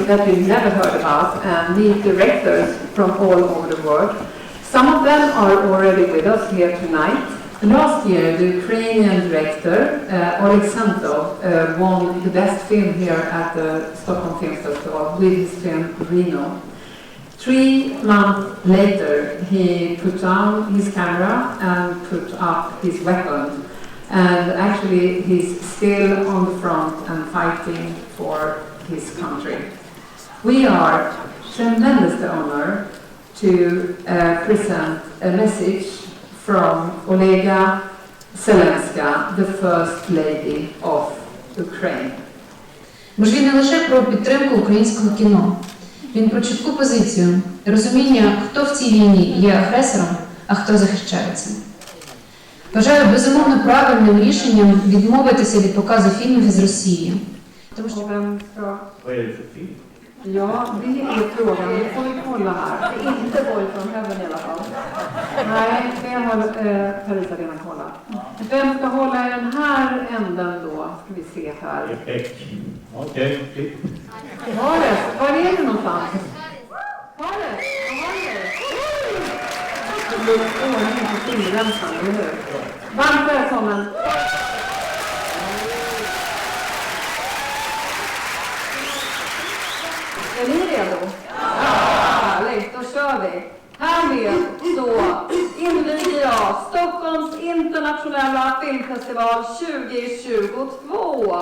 that you never heard about and meet directors from all over the world. Some of them are already with us here tonight. Last year, the Ukrainian director, Tarik Saleh, won the best film here at the Stockholm Film Festival with his film Reno. 3 months later, he put down his camera and put up his weapon. And actually, he's still on the front and fighting for his country. We are tremendously honored to present a message from Olega Zelenska, the First Lady of Ukraine. Можливо, не лише про підтримку українського кіно. Він про чітку позицію, розуміння, хто в цій війні є агресором, а хто захищається. Вважаю безумовно правильним рішенням відмовитися від показу фільмів із Росії. Тому що ja, det är frågan. Nu får vi kolla här. Det är inte Boy från Heaven i alla fall. Nej, det har Parisa redan kollat. Vem ska hålla i den här änden då? Ska vi se här. Okej. Var är det någonstans? Var är det? Det blir ordning på filmremsan, eller hur? Varmt välkommen. Är ni redo? Ja! Härligt, då kör vi. Härmed så inviger jag Stockholms Internationella Film Festival 2022.